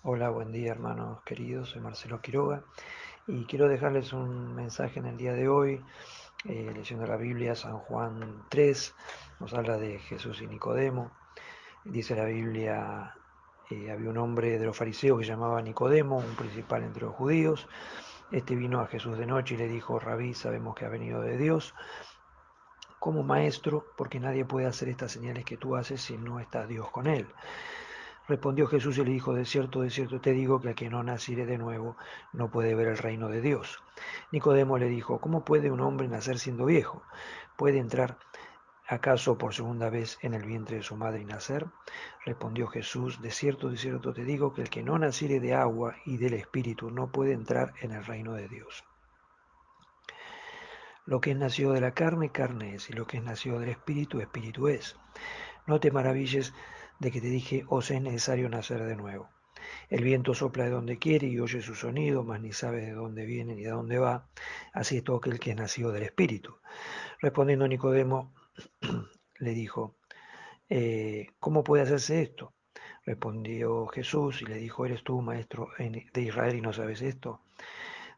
Hola, buen día hermanos queridos, soy Marcelo Quiroga y quiero dejarles un mensaje en el día de hoy, leyendo la Biblia, San Juan 3, nos habla de Jesús y Nicodemo. Dice la Biblia, había un hombre de los fariseos que se llamaba Nicodemo, un principal entre los judíos. Este vino a Jesús de noche y le dijo: Rabí, sabemos que ha venido de Dios como maestro, porque nadie puede hacer estas señales que tú haces si no está Dios con él. Respondió Jesús y le dijo: de cierto te digo que el que no naciere de nuevo no puede ver el reino de Dios. Nicodemo le dijo: ¿Cómo puede un hombre nacer siendo viejo? ¿Puede entrar acaso por segunda vez en el vientre de su madre y nacer? Respondió Jesús: de cierto te digo que el que no naciere de agua y del Espíritu no puede entrar en el reino de Dios. Lo que es nacido de la carne, carne es, y lo que es nacido del Espíritu, Espíritu es. No te maravilles de que te dije: os es necesario nacer de nuevo. El viento sopla de donde quiere y oye su sonido, mas ni sabe de dónde viene ni de dónde va. Así es todo aquel que es nacido del Espíritu. Respondiendo Nicodemo, le dijo: ¿cómo puede hacerse esto? Respondió Jesús y le dijo: ¿eres tú, maestro de Israel, y no sabes esto?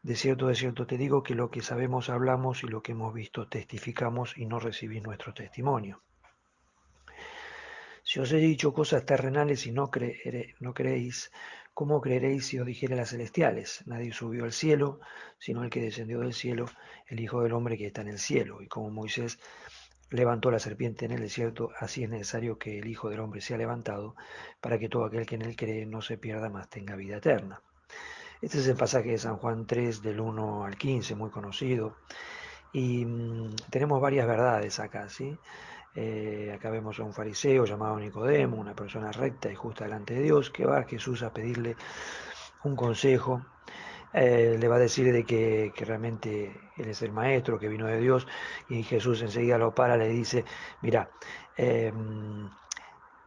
De cierto te digo que lo que sabemos hablamos y lo que hemos visto testificamos y no recibís nuestro testimonio. Si os he dicho cosas terrenales y no creéis, ¿cómo creeréis si os dijere las celestiales? Nadie subió al cielo, sino el que descendió del cielo, el Hijo del Hombre que está en el cielo. Y como Moisés levantó la serpiente en el desierto, así es necesario que el Hijo del Hombre sea levantado, para que todo aquel que en él cree no se pierda, mas tenga vida eterna. Este es el pasaje de San Juan 3, del 1 al 15, muy conocido. Y tenemos varias verdades acá, ¿sí? Acá vemos a un fariseo llamado Nicodemo, una persona recta y justa delante de Dios, que va a Jesús a pedirle un consejo. Le va a decir de que realmente él es el maestro, que vino de Dios, y Jesús enseguida lo para, le dice: mira, eh,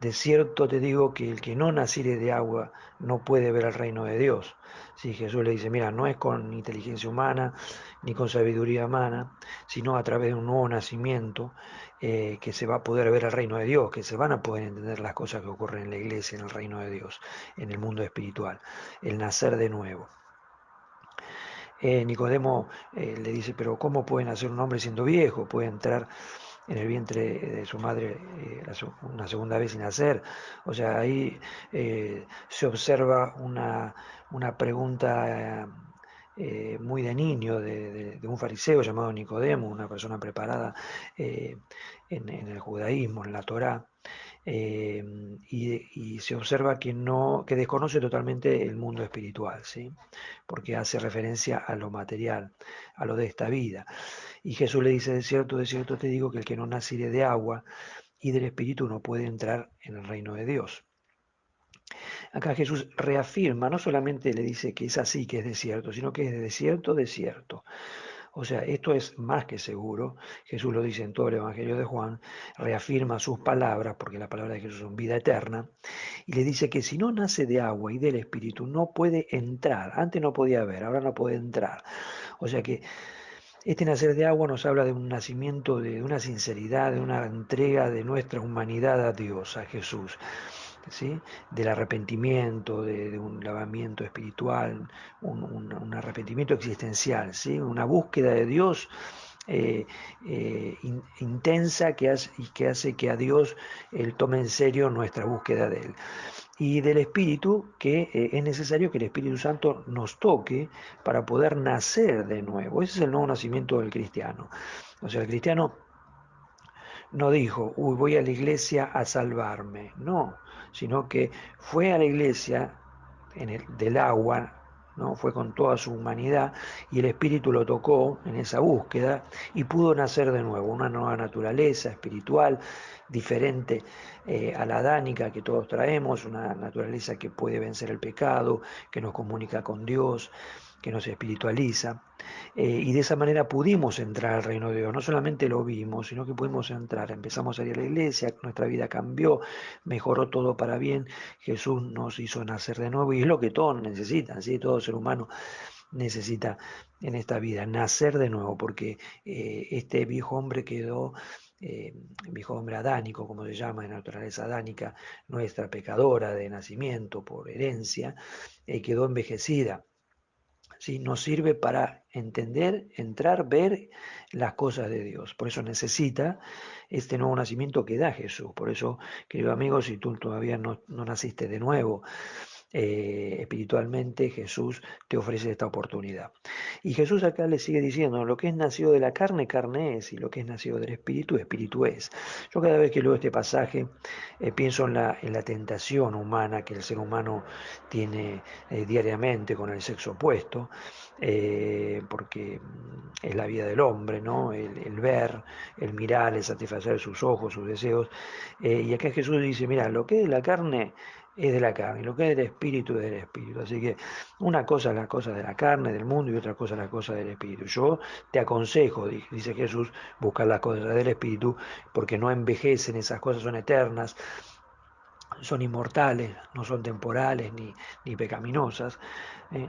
de cierto te digo que el que no naciere de agua no puede ver el reino de Dios. Sí, Jesús le dice: mira, no es con inteligencia humana ni con sabiduría humana, sino a través de un nuevo nacimiento, que se va a poder ver el reino de Dios, que se van a poder entender las cosas que ocurren en la iglesia, en el reino de Dios, en el mundo espiritual, el nacer de nuevo. Nicodemo le dice: pero ¿cómo puede nacer un hombre siendo viejo? ¿Puede entrar en el vientre de su madre una segunda vez sin nacer? O sea, ahí se observa una pregunta muy de niño de un fariseo llamado Nicodemo, una persona preparada eh, en el judaísmo, en la Torá. eh, y se observa que no, que desconoce totalmente el mundo espiritual, ¿sí? Porque hace referencia a lo material, a lo de esta vida. Y Jesús le dice: de cierto te digo que el que no naciere de agua y del Espíritu no puede entrar en el reino de Dios. Acá Jesús reafirma, no solamente le dice que es así, que es desierto, sino que es de desierto, desierto. O sea, esto es más que seguro. Jesús lo dice en todo el Evangelio de Juan, reafirma sus palabras, porque las palabras de Jesús son vida eterna, y le dice que si no nace de agua y del Espíritu no puede entrar. Antes no podía ver, ahora no puede entrar. O sea que este nacer de agua nos habla de un nacimiento, de una sinceridad, de una entrega de nuestra humanidad a Dios, a Jesús, ¿sí? Del arrepentimiento, de un lavamiento espiritual, un arrepentimiento existencial, ¿sí? Una búsqueda de Dios intensa, que hace que a Dios Él tome en serio nuestra búsqueda de Él. Y del Espíritu, que es necesario que el Espíritu Santo nos toque para poder nacer de nuevo. Ese es el nuevo nacimiento del cristiano. O sea, el cristiano no dijo: uy, voy a la iglesia a salvarme. No, sino que fue a la iglesia del agua, ¿no? Fue con toda su humanidad, y el Espíritu lo tocó en esa búsqueda y pudo nacer de nuevo, una nueva naturaleza espiritual, diferente a la adánica que todos traemos, una naturaleza que puede vencer el pecado, que nos comunica con Dios, que nos espiritualiza. Y de esa manera pudimos entrar al reino de Dios. No solamente lo vimos, sino que pudimos entrar. Empezamos a ir a la iglesia, nuestra vida cambió, mejoró todo para bien. Jesús nos hizo nacer de nuevo, y es lo que todos necesitan, ¿sí? Todo ser humano necesita en esta vida nacer de nuevo, porque este viejo hombre quedó viejo hombre adánico, como se llama en la naturaleza adánica, nuestra pecadora de nacimiento por herencia, quedó envejecida. ¿Sí? Nos sirve para entender, entrar, ver las cosas de Dios. Por eso necesita este nuevo nacimiento que da Jesús. Por eso, querido amigo, si tú todavía no naciste de nuevo, espiritualmente, Jesús te ofrece esta oportunidad. Y Jesús acá le sigue diciendo, lo que es nacido de la carne, carne es, y lo que es nacido del espíritu, espíritu es. Yo cada vez que leo este pasaje pienso en la tentación humana que el ser humano tiene diariamente con el sexo opuesto, porque es la vida del hombre, ¿no? El ver, el mirar, el satisfacer sus ojos, sus deseos. Y acá Jesús dice, mira, lo que es de la carne es de la carne, y lo que es del espíritu es del espíritu. Así que una cosa es la cosa de la carne, del mundo, y otra cosa es la cosa del espíritu. Yo te aconsejo, dice Jesús, buscar las cosas del espíritu, porque no envejecen, esas cosas son eternas, son inmortales, no son temporales ni pecaminosas,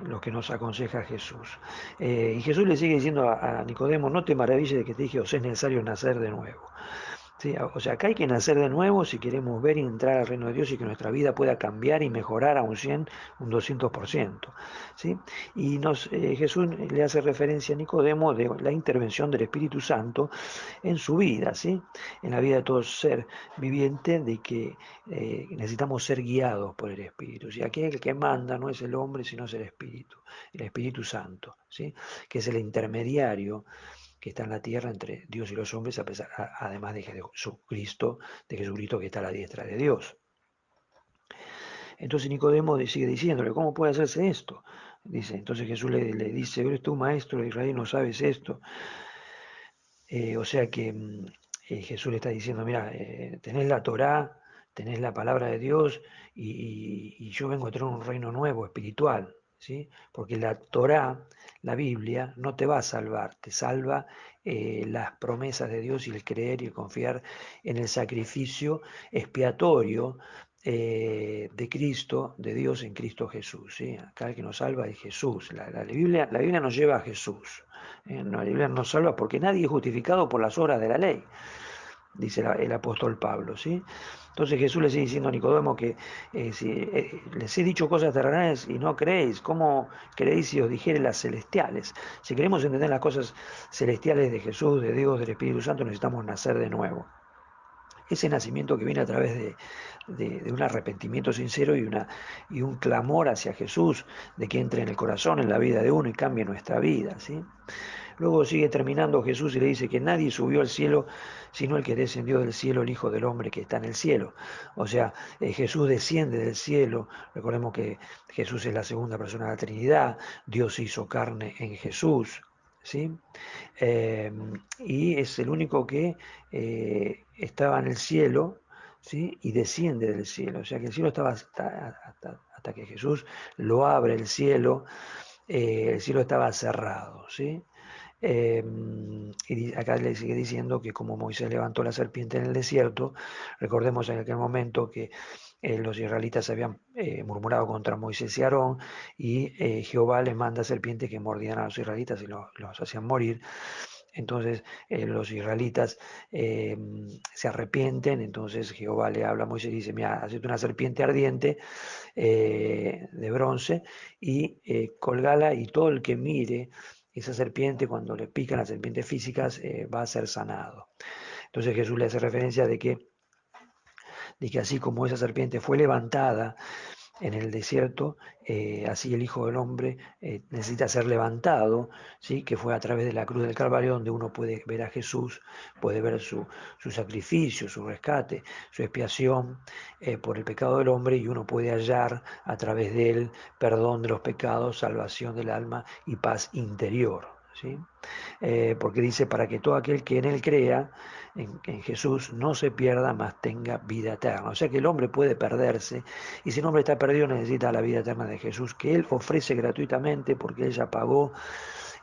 lo que nos aconseja Jesús. Y Jesús le sigue diciendo a Nicodemo, no te maravilles de que te dije, os es necesario nacer de nuevo. Sí, o sea, acá hay que nacer de nuevo si queremos ver y entrar al reino de Dios y que nuestra vida pueda cambiar y mejorar a un 100, un 200%. ¿Sí? Y Jesús le hace referencia a Nicodemo de la intervención del Espíritu Santo en su vida, ¿sí? En la vida de todo ser viviente, de que necesitamos ser guiados por el Espíritu. ¿Sí? Aquí el que manda no es el hombre, sino es el Espíritu Santo, ¿sí? Que es el intermediario que está en la tierra entre Dios y los hombres, además de Jesucristo que está a la diestra de Dios. Entonces Nicodemo sigue diciéndole, ¿cómo puede hacerse esto? Dice, entonces Jesús le dice, ¿eres tú maestro de Israel, no sabes esto? O sea que Jesús le está diciendo, mira, tenés la Torá, tenés la palabra de Dios y yo vengo a traer un reino nuevo, espiritual, ¿sí? Porque la Torá, la Biblia, no te va a salvar, te salva las promesas de Dios y el creer y el confiar en el sacrificio expiatorio de Cristo, de Dios en Cristo Jesús, ¿sí? Acá el que nos salva es Jesús. La Biblia nos lleva a Jesús. La Biblia nos salva porque nadie es justificado por las obras de la ley, dice el apóstol Pablo, ¿sí? Entonces Jesús le sigue diciendo a Nicodemo que si les he dicho cosas terrenales y no creéis, ¿cómo creéis si os dijere las celestiales? Si queremos entender las cosas celestiales de Jesús, de Dios, del Espíritu Santo, necesitamos nacer de nuevo. Ese nacimiento que viene a través de un arrepentimiento sincero y un clamor hacia Jesús, de que entre en el corazón, en la vida de uno y cambie nuestra vida, ¿sí? Luego sigue terminando Jesús y le dice que nadie subió al cielo sino el que descendió del cielo, el Hijo del Hombre que está en el cielo. O sea, Jesús desciende del cielo. Recordemos que Jesús es la segunda persona de la Trinidad. Dios se hizo carne en Jesús. ¿Sí? Eh, y es el único que estaba en el cielo, ¿sí? Y desciende del cielo. O sea que el cielo estaba hasta que Jesús lo abre el cielo estaba cerrado, ¿sí? Eh, y acá le sigue diciendo que como Moisés levantó la serpiente en el desierto, recordemos en aquel momento que los israelitas habían murmurado contra Moisés y Aarón y Jehová les manda serpientes que mordían a los israelitas y los hacían morir. Entonces los israelitas se arrepienten, entonces Jehová le habla a Moisés y dice, mira, hacete una serpiente ardiente de bronce y colgala y todo el que mire esa serpiente, cuando le pican las serpientes físicas, va a ser sanado. Entonces Jesús le hace referencia de que así como esa serpiente fue levantada en el desierto, así el Hijo del Hombre necesita ser levantado, ¿sí? Que fue a través de la cruz del Calvario donde uno puede ver a Jesús, puede ver su sacrificio, su rescate, su expiación por el pecado del hombre y uno puede hallar a través de él perdón de los pecados, salvación del alma y paz interior. ¿Sí? Porque dice, para que todo aquel que en él crea, en Jesús, no se pierda, mas tenga vida eterna. O sea que el hombre puede perderse, y si el hombre está perdido necesita la vida eterna de Jesús, que él ofrece gratuitamente porque él ya pagó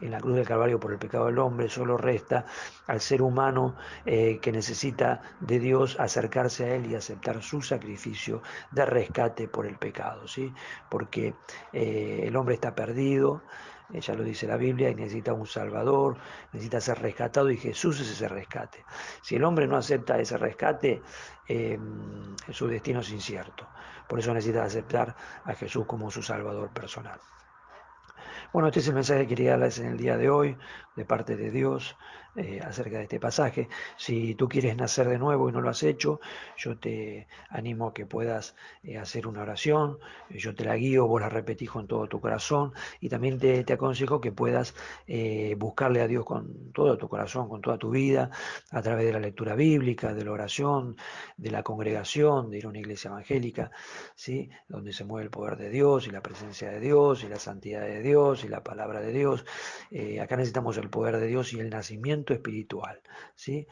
en la cruz del Calvario por el pecado del hombre, solo resta al ser humano que necesita de Dios acercarse a Él y aceptar su sacrificio de rescate por el pecado, ¿sí? Porque el hombre está perdido, ya lo dice la Biblia, y necesita un Salvador, necesita ser rescatado y Jesús es ese rescate. Si el hombre no acepta ese rescate, eh, su destino es incierto. Por eso necesita aceptar a Jesús como su Salvador personal. Bueno, este es el mensaje que quería darles en el día de hoy, de parte de Dios, acerca de este pasaje. Si tú quieres nacer de nuevo y no lo has hecho, yo te animo a que puedas hacer una oración. Yo te la guío, vos la repetís con todo tu corazón y también te aconsejo que puedas buscarle a Dios con todo tu corazón, con toda tu vida, a través de la lectura bíblica, de la oración, de la congregación, de ir a una iglesia evangélica, ¿sí? Donde se mueve el poder de Dios y la presencia de Dios y la santidad de Dios y la palabra de Dios. Acá necesitamos el poder de Dios y el nacimiento espiritual, ¿sí?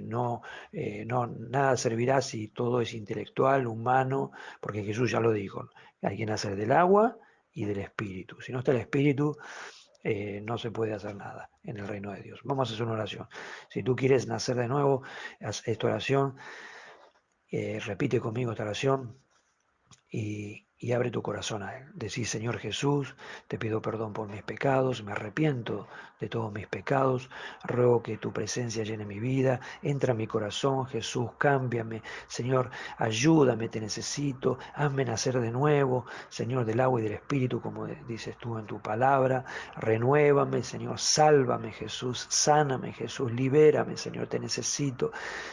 No, no, nada servirá si todo es intelectual, humano, porque Jesús ya lo dijo, hay que nacer del agua y del espíritu. Si no está el espíritu, no se puede hacer nada en el reino de Dios. Vamos a hacer una oración. Si tú quieres nacer de nuevo, haz esta oración, repite conmigo esta oración y abre tu corazón a Él. Decís, Señor Jesús, te pido perdón por mis pecados, me arrepiento de todos mis pecados, ruego que tu presencia llene mi vida, entra en mi corazón, Jesús, cámbiame, Señor, ayúdame, te necesito, hazme nacer de nuevo, Señor, del agua y del Espíritu, como dices tú en tu palabra, renuévame, Señor, sálvame, Jesús, sáname, Jesús, libérame, Señor, te necesito,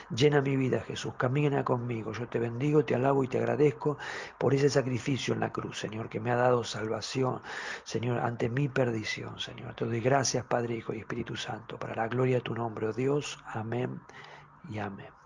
llena mi vida, Jesús, camina conmigo, yo te bendigo, te alabo y te agradezco por ese sacrificio en la cruz, Señor, que me ha dado salvación, Señor, ante mi perdición, Señor. Te doy gracias, Padre, Hijo y Espíritu Santo, para la gloria de tu nombre, oh Dios. Amén y amén.